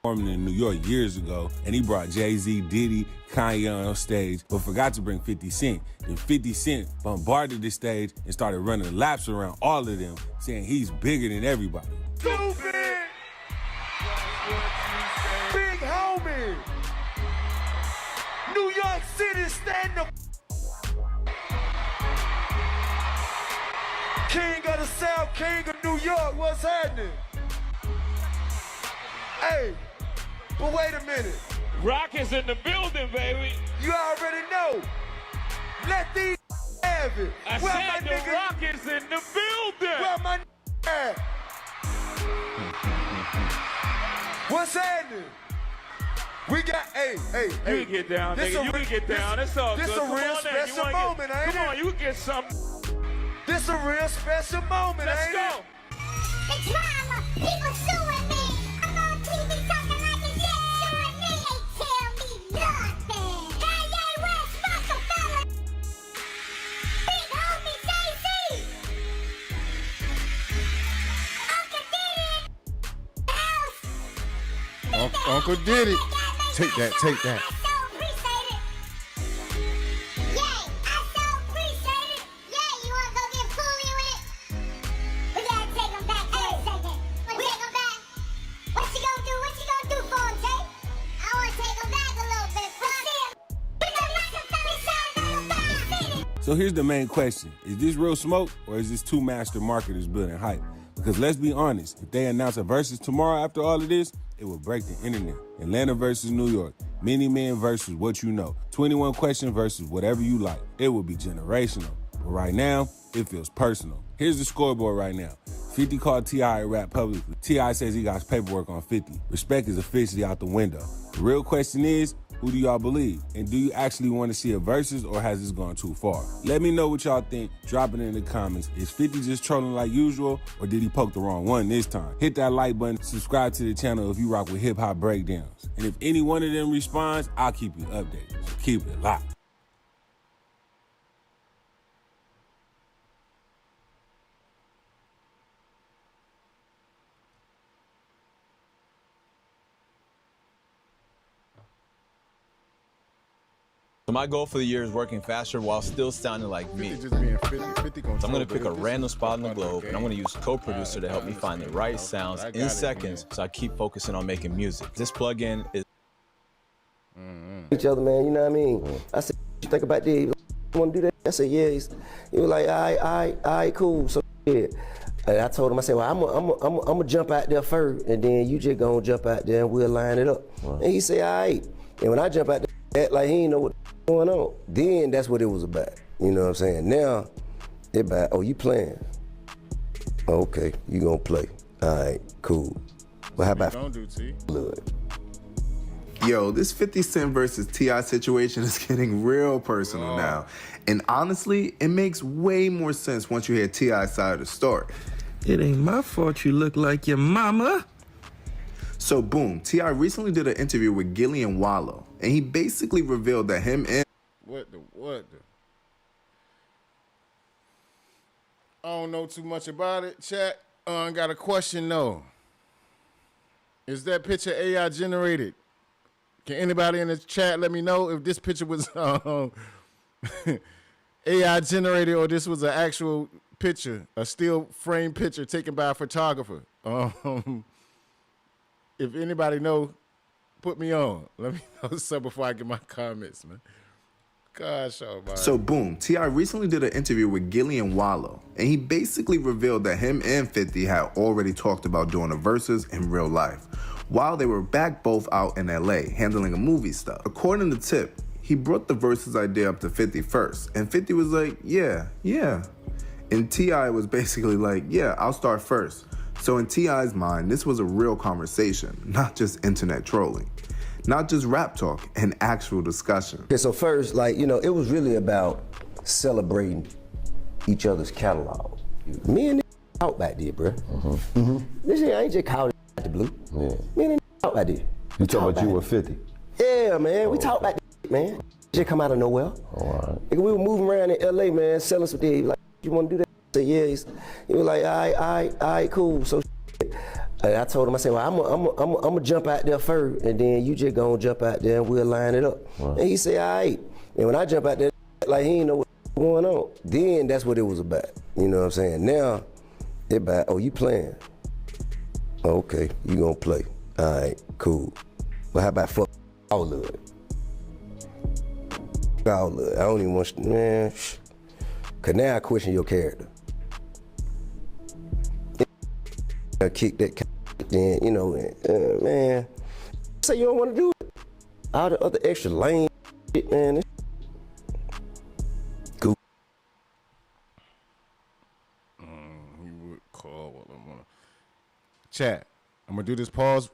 performing in New York years ago, and he brought Jay-Z, Diddy, Kanye on stage, but forgot to bring 50 Cent. Then 50 Cent bombarded the stage and started running laps around all of them, saying he's bigger than everybody. Stupid! Big homie! New York City, stand up! King of the South, King of New York, what's happening? Hey, but wait a minute. Rock is in the building, baby. You already know. Let these have it. I Where said my the nigga, Rock is in the building. where my at? What's happening? We got, hey. You can get down, This nigga. a You re- can get down. It's all this good. a Come real on now. You special wanna get- moment, ain't Come on, it? you can get something. This a real special moment, Let's ain't go. it? The drama, people suing me. I'm on TV talking like a dick, suing me. Ain't tell me nothing. Kanye West, Rockefeller. Big homie Jay-Z. Uncle Diddy in the house. Uncle Diddy. Take that, take that. I so appreciate it. Yay, I so appreciate it. Yeah, you wanna go get fooly with it? We gotta take him back for a second. We take him back. What you gonna do? What you gonna do for him, Jay? I wanna take him back a little bit. Let's see him. We got Rockefeller shine on the city. So here's the main question. Is this real smoke, or is this two master marketers building hype? Because let's be honest, if they announce a versus tomorrow after all of this, it will break the internet. Atlanta versus New York. Many Men versus What You Know. 21 Questions versus whatever you like. It will be generational. But right now, it feels personal. Here's the scoreboard right now. 50 called T.I. a rap publicly. T.I. says he got paperwork on 50. Respect is officially out the window. The real question is, who do y'all believe? And do you actually want to see a versus, or has this gone too far? Let me know what y'all think. Drop it in the comments. Is 50 just trolling like usual, or did he poke the wrong one this time? Hit that like button. Subscribe to the channel if you rock with hip-hop breakdowns. And if any one of them responds, I'll keep you updated. So keep it locked. So my goal for the year is working faster while still sounding like me. 50 just being 50 So I'm gonna pick a random spot on the globe, and I'm gonna use co-producer to help me find the right sounds in seconds, so I keep focusing on making music. This plugin is Each other, man, you know what I mean? I said, you think about this? You want to do that? I said, yeah. He was like, all right, cool. So, yeah. And I told him, I said, well, I'm gonna jump out there first, and then you just gonna jump out there and we'll line it up. And he said, all right. And when I jump out there, act like he ain't know what's going on. Then that's what it was about. You know what I'm saying? Now, it about, oh, you playing? Okay, you gonna play. All right, cool. But how about Don't do T. blood? Yo, this 50 Cent versus T.I. situation is getting real personal now. And honestly, it makes way more sense once you hear T.I.'s side of the story. It ain't my fault you look like your mama. So boom, T.I. recently did an interview with Gillian Wallow, and he basically revealed that him and What the? I don't know too much about it, chat. I got a question though. Is that picture AI generated? Can anybody in the chat let me know if this picture was AI generated or this was an actual picture, a still frame picture taken by a photographer? If anybody know, put me on. Let me know so before I get my comments, man. Gosh, oh my. So boom, T.I. recently did an interview with Gillian Wallow, and he basically revealed that him and 50 had already talked about doing a versus in real life, while they were back both out in LA handling a movie stuff. According to Tip, he brought the versus idea up to 50 first, and 50 was like, yeah. And T.I. was basically like, yeah, I'll start first. So in T.I.'s mind, this was a real conversation, not just internet trolling. Not just rap talk, an actual discussion. Okay, so first, like, you know, it was really about celebrating each other's catalog. Me and out back there, bro. This shit, I ain't just called it out the blue. Yeah. Me and out back there. You talking about you with 50? Yeah, man. We talk about that, man. Just come out of nowhere. All Nigga, we were moving around in LA, man, selling some deals. Like, you want to do that? I said, yeah. He was like, all right, cool. So I told him, I said, well, I'm gonna jump out there first, and then you just gonna jump out there and we'll line it up. Right. And he said, all right. And when I jump out there, like he ain't know what's going on. Then that's what it was about. You know what I'm saying? Now, it about, oh, you playing? Okay, you gonna play. All right, cool. But how about fuck all of it? All of it. I don't even want, man. Cause now I question your character. I kick that, then you know, man. Say you don't want to do it. All the other extra lame shit, man. Cool. He would call what I want. Chat. I'm gonna do this pause.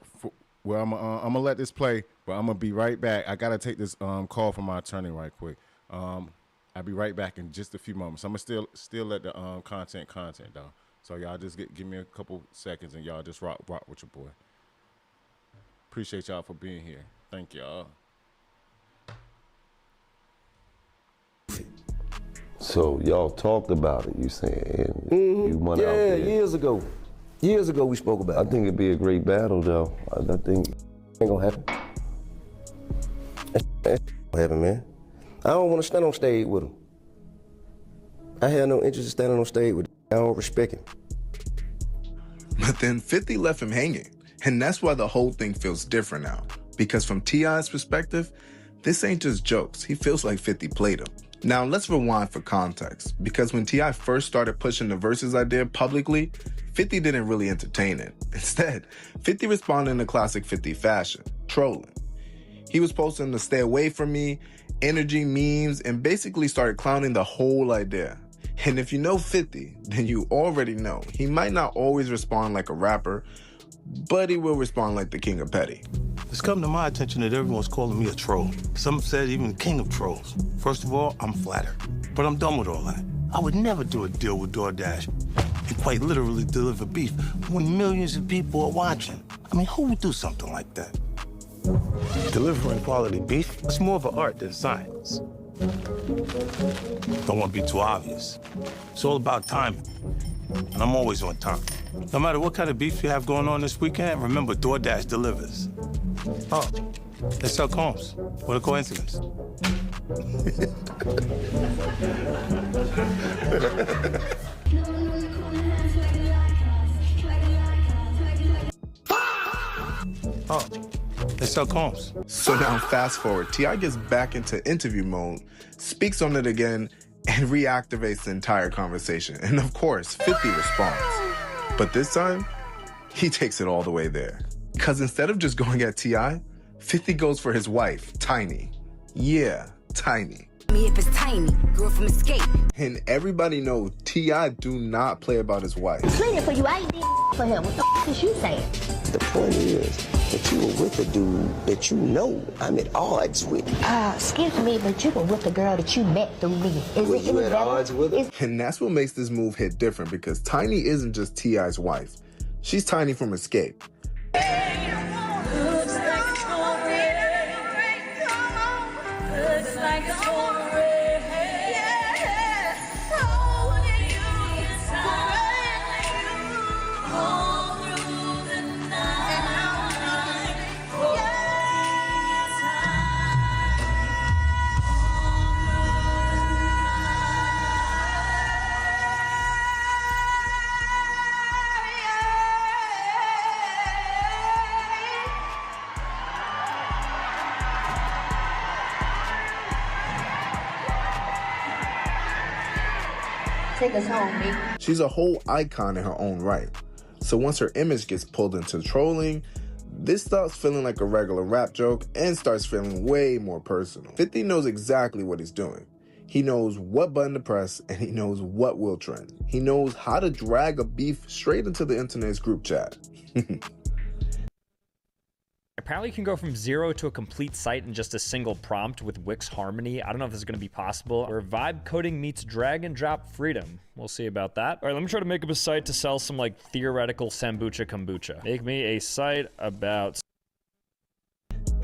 Where I'm gonna let this play, but I'm gonna be right back. I gotta take this call from my attorney right quick. I'll be right back in just a few moments. I'm gonna still let the content though. So y'all just give me a couple seconds and y'all just rock with your boy. Appreciate y'all for being here. Thank y'all. So y'all talked about it, you saying? You went out there. Years ago. Years ago we spoke about it. I think it'd be a great battle though. I think ain't gonna happen. That gonna happen, man. I don't want to stand on stage with him. I had no interest in standing on stage with him. I don't respect him. But then 50 left him hanging. And that's why the whole thing feels different now. Because from T.I.'s perspective, this ain't just jokes. He feels like 50 played him. Now let's rewind for context. Because when T.I. first started pushing the verses idea publicly, 50 didn't really entertain it. Instead, 50 responded in the classic 50 fashion, trolling. He was posting to stay away from me, energy memes, and basically started clowning the whole idea. And if you know 50, then you already know he might not always respond like a rapper, but he will respond like the king of petty. It's come to my attention that everyone's calling me a troll. Some said even king of trolls. First of all, I'm flattered, but I'm done with all that. I would never do a deal with DoorDash and quite literally deliver beef when millions of people are watching. I mean, who would do something like that? Delivering quality beef, it's more of an art than science. Don't want to be too obvious. It's all about timing, and I'm always on time. No matter what kind of beef you have going on this weekend, remember DoorDash delivers. Oh, they sell combs. What a coincidence. Oh, they sell combs. So now fast forward, T.I. gets back into interview mode, speaks on it again, and reactivates the entire conversation. And of course, 50 responds. But this time, he takes it all the way there. Because instead of just going at T.I., 50 goes for his wife, Tiny. Yeah, Tiny. Me if it's Tiny, girl from Escape. And everybody knows T.I. do not play about his wife. Playing for you, I ain't did for him. What the f is you saying? The point is that you were with a dude that you know I'm at odds with. Excuse me, but you were with a girl that you met through me. Is Were it you any at better? odds with her? And that's what makes this move hit different, because Tiny isn't just T.I.'s wife. She's Tiny from Escape. Take us home, me. She's a whole icon in her own right. So once her image gets pulled into trolling, this starts feeling like a regular rap joke and starts feeling way more personal. 50 knows exactly what he's doing. He knows what button to press, and he knows what will trend. He knows how to drag a beef straight into the internet's group chat. Apparently you can go from 0 to a complete site in just a single prompt with Wix Harmony. I don't know if this is going to be possible. Or vibe coding meets drag and drop freedom. We'll see about that. All right, let me try to make up a site to sell some like theoretical sambucha kombucha. Make me a site about...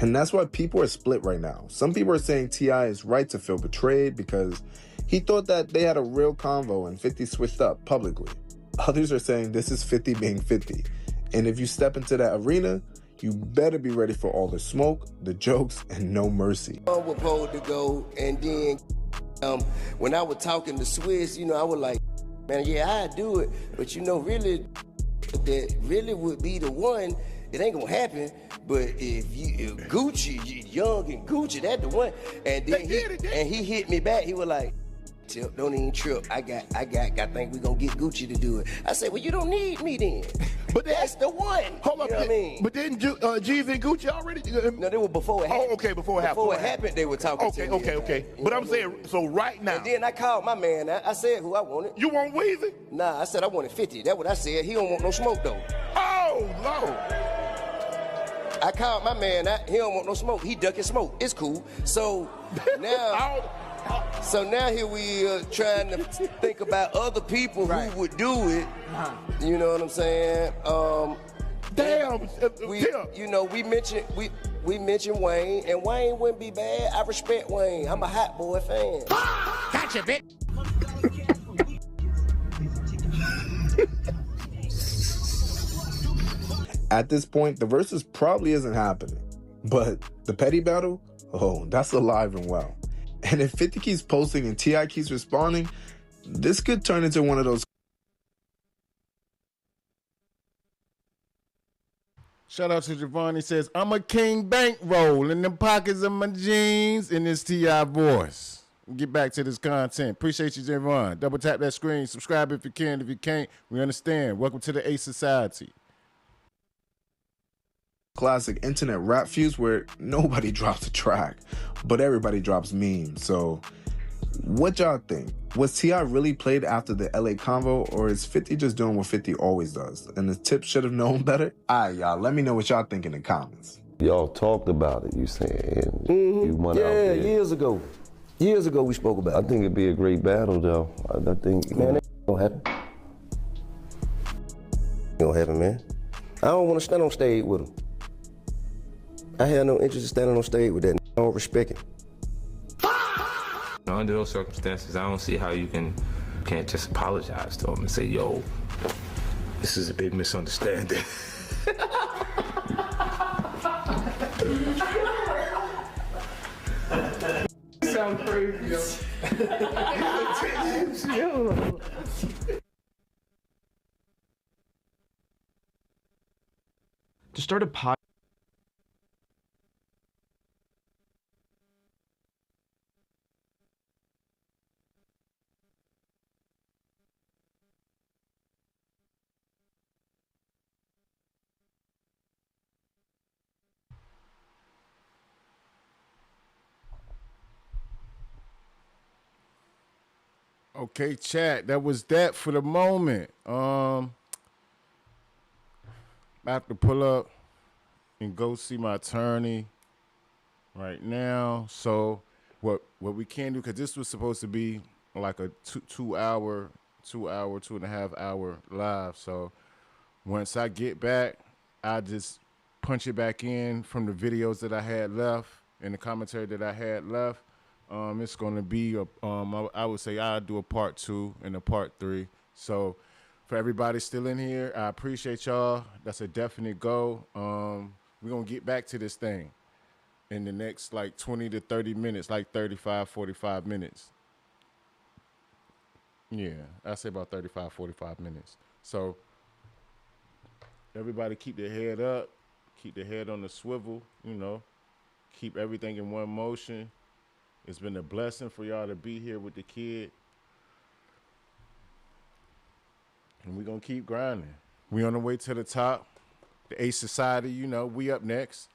And that's why people are split right now. Some people are saying T.I. is right to feel betrayed because he thought that they had a real convo and 50 switched up publicly. Others are saying this is 50 being 50. And if you step into that arena, you better be ready for all the smoke, the jokes, and no mercy. I was supposed to go, and then when I was talking to Swiss, you know, I was like, man, yeah, I'd do it. But, you know, really, that really would be the one. It ain't gonna happen. But if Gucci, Young and Gucci, that the one. And then he hit me back. He was like, Tip, don't even trip. I think we gonna get Gucci to do it. I said, well, you don't need me then. But that's the one. Hold up, you know what I mean? But didn't Jeezy and Gucci already? No, they were before it happened. Oh, okay, before it happened. Before it happened, they were talking to me. Okay. But I'm saying, so right now. And then I called my man. I said who I wanted. You want Weezy? Nah, I said I wanted 50. That's what I said. He don't want no smoke, though. Oh, Lord. I called my man. He don't want no smoke. He ducking smoke. It's cool. So now... So now here we are trying to think about other people who would do it. You know what I'm saying? Damn. We mentioned Wayne, and Wayne wouldn't be bad. I respect Wayne. I'm a Hot Boy fan. Gotcha, bitch. At this point, the versus probably isn't happening. But the petty battle, oh, that's alive and well. And if 50 keeps posting and T.I. keeps responding, this could turn into one of those. Shout out to Javon. He says, I'm a king bankroll in the pockets of my jeans in this T.I. voice. Get back to this content. Appreciate you, Javon. Double tap that screen. Subscribe if you can. If you can't, we understand. Welcome to the A Society. Classic internet rap feuds where nobody drops a track, but everybody drops memes. So what y'all think? Was T.I. really played after the LA convo, or is 50 just doing what 50 always does? And the Tip should have known better? All right, y'all, let me know what y'all think in the comments. Y'all talked about it, you saying? You went out there. Years ago. Years ago we spoke about it. I think it'd be a great battle, though. I think... Man, that gonna happen. It gonna happen, man. I don't want to stand on stage with him. I had no interest in standing on stage with that. I don't respect it. Under those circumstances, I don't see how you can't just apologize to him and say, yo, this is a big misunderstanding. You sound crazy, yo. To start a podcast. Okay, chat. That was that for the moment. I have to pull up and go see my attorney right now. So what we can do, because this was supposed to be like a two and a half hour live. So once I get back, I just punch it back in from the videos that I had left and the commentary that I had left. It's going to be, I would say I'll do a part 2 and a part 3. So for everybody still in here, I appreciate y'all. That's a definite go. We're going to get back to this thing in the next like 20 to 30 minutes, like 35, 45 minutes. Yeah, I say about 35, 45 minutes. So everybody keep their head up, keep their head on the swivel, you know, keep everything in one motion. It's been a blessing for y'all to be here with the kid. And we're going to keep grinding. We on the way to the top. The A Society, you know, we up next.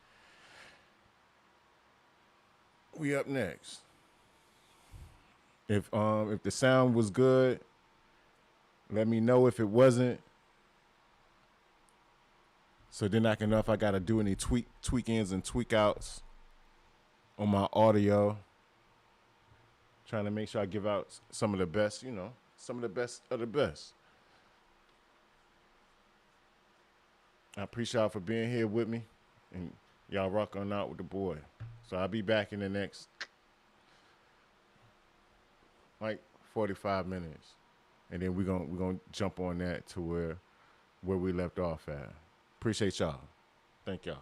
We up next. If the sound was good, let me know if it wasn't. So then I can know if I got to do any tweak-ins and tweak-outs on my audio. Trying to make sure I give out some of the best, you know, some of the best of the best. I appreciate y'all for being here with me. And Y'all rock on out with the boy. So I'll be back in the next, like, 45 minutes. And then we're gonna jump on that to where we left off at. Appreciate y'all. Thank y'all.